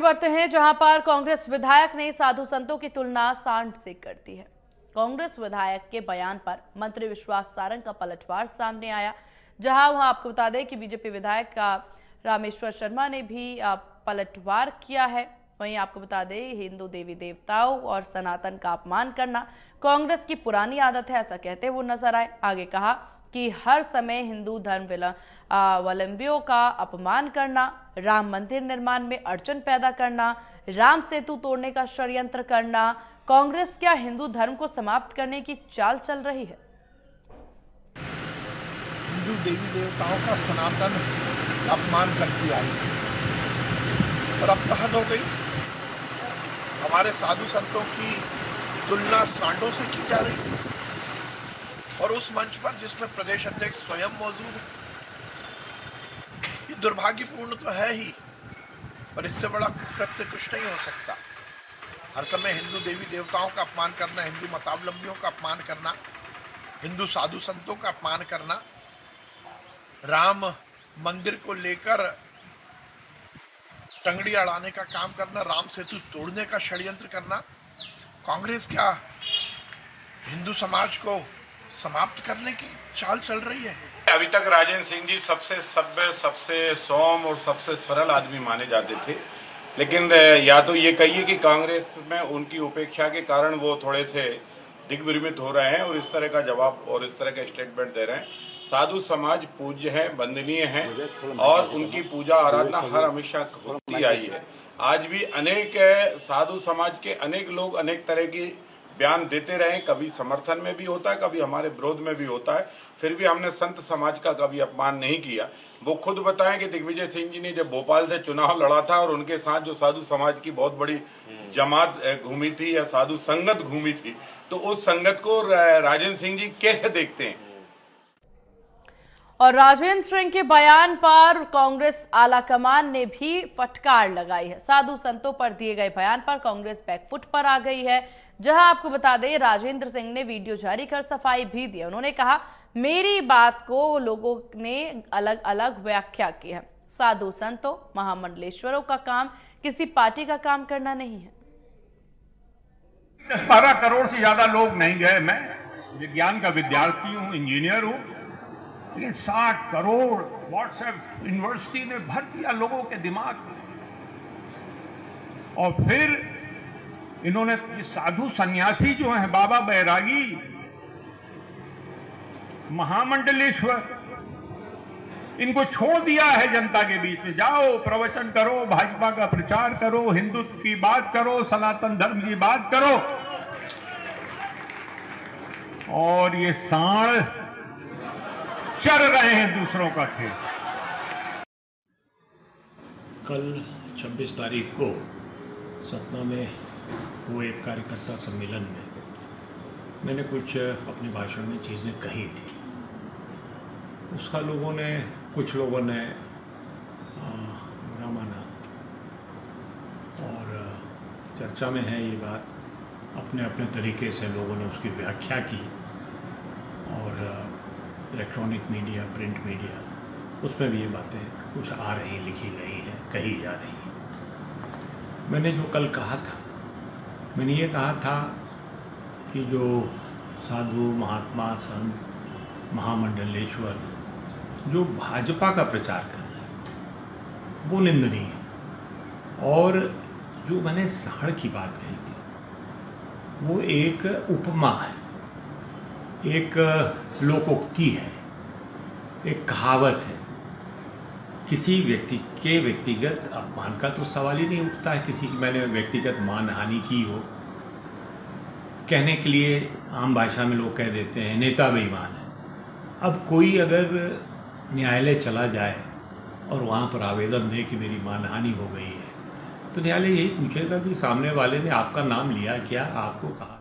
आगे बढ़ते हैं, जहां पर कांग्रेस विधायक ने साधु संतों की तुलना सांड से कर दी है। कांग्रेस विधायक के बयान पर मंत्री विश्वास सारंग का पलटवार सामने आया। जहां वहां आपको बता दें कि बीजेपी विधायक का रामेश्वर शर्मा ने भी पलटवार किया है। वहीं आपको बता दें, हिंदू देवी देवताओं और सनातन का अपमान करना कांग्रेस की पुरानी आदत है, ऐसा कहते वो नजर आए। आगे कहा कि हर समय हिंदू धर्मावलंबियों का अपमान करना, राम मंदिर निर्माण में अड़चन पैदा करना, राम सेतु तोड़ने का षड्यंत्र करना, कांग्रेस क्या हिंदू धर्म को समाप्त करने की चाल चल रही है? हिंदू देवी देवताओं का सनातन अपमान करती आई और अब हद हो गई। हमारे साधु संतों की तुलना सांडों से की जा रही है और उस मंच पर जिसमें प्रदेश अध्यक्ष स्वयं मौजूद है। ये दुर्भाग्यपूर्ण तो है ही, पर इससे बड़ा कृत्य कुछ नहीं हो सकता। हर समय हिंदू देवी देवताओं का अपमान करना, हिंदू मतावलंबियों का अपमान करना, हिंदू साधु संतों का अपमान करना, राम मंदिर को लेकर टंगड़ी अड़ाने का काम करना, राम सेतु तोड़ने का षड्यंत्र करना, कांग्रेस क्या हिंदू समाज को समाप्त करने की चाल चल रही है? अभी तक राजेंद्र सिंह जी सबसे सभ्य, सबसे सौम्य और सबसे सरल आदमी माने जाते थे, लेकिन या तो ये कहिए कि कांग्रेस में उनकी उपेक्षा के कारण वो थोड़े से दिग्भ्रमित हो रहे हैं और इस तरह का जवाब और इस तरह का स्टेटमेंट दे रहे हैं। साधु समाज पूज्य है, वंदनीय है और उनकी पूजा आराधना हर हमेशा होती आई है। आज भी अनेक साधु समाज के अनेक लोग अनेक तरह की बयान देते रहे, कभी समर्थन में भी होता है, कभी हमारे विरोध में भी होता है, फिर भी हमने संत समाज का कभी अपमान नहीं किया। वो खुद बताएं कि दिग्विजय सिंह जी ने जब भोपाल से चुनाव लड़ा था और उनके साथ जो साधु समाज की बहुत बड़ी जमात घूमी थी या साधु संगत घूमी थी, तो उस संगत को राजेंद्र सिंह जी कैसे देखते हैं? और राजेंद्र सिंह के बयान पर कांग्रेस आलाकमान ने भी फटकार लगाई है। साधु संतों पर दिए गए बयान पर कांग्रेस बैकफुट पर आ गई है। जहां आपको बता दें, राजेंद्र सिंह ने वीडियो जारी कर सफाई भी दी। उन्होंने कहा, मेरी बात को लोगों ने अलग अलग व्याख्या की है। साधु संतों, महामंडलेश्वरों का काम किसी पार्टी का काम करना नहीं है। 12 करोड़ से ज्यादा लोग नहीं गए। मैं विज्ञान का विद्यार्थी हूं, इंजीनियर हूं, लेकिन 60 करोड़ व्हाट्सएप यूनिवर्सिटी ने भर दिया लोगों के दिमाग में। और फिर इन्होंने साधु सन्यासी जो हैं, बाबा बैरागी, महामंडलेश्वर, इनको छोड़ दिया है जनता के बीच में। जाओ प्रवचन करो, भाजपा का प्रचार करो, हिंदुत्व की बात करो, सनातन धर्म की बात करो। और ये सांड चर रहे हैं दूसरों का खेल। कल 26 तारीख को सतना में हुए एक कार्यकर्ता सम्मेलन में मैंने कुछ अपने भाषण में चीज़ें कही थी। उसका कुछ लोगों ने बुरा माना और चर्चा में है ये बात। अपने अपने तरीके से लोगों ने उसकी व्याख्या की और इलेक्ट्रॉनिक मीडिया, प्रिंट मीडिया, उसमें भी ये बातें कुछ आ रही, लिखी गई हैं, कही जा रही हैं। मैंने जो कल कहा था, मैंने ये कहा था कि जो साधु, महात्मा, संत, महामंडलेश्वर जो भाजपा का प्रचार कर रहे हैं वो निंदनीय है। और जो मैंने सांड की बात कही थी वो एक उपमा है, एक लोकोक्ति है, एक कहावत है। किसी व्यक्ति के व्यक्तिगत अपमान का तो सवाल ही नहीं उठता है। किसी की मैंने व्यक्तिगत मानहानि की हो, कहने के लिए आम भाषा में लोग कह देते हैं नेता बेईमान है। अब कोई अगर न्यायालय चला जाए और वहाँ पर आवेदन दे कि मेरी मानहानि हो गई है, तो न्यायालय यही पूछेगा कि सामने वाले ने आपका नाम लिया क्या, आपको कहा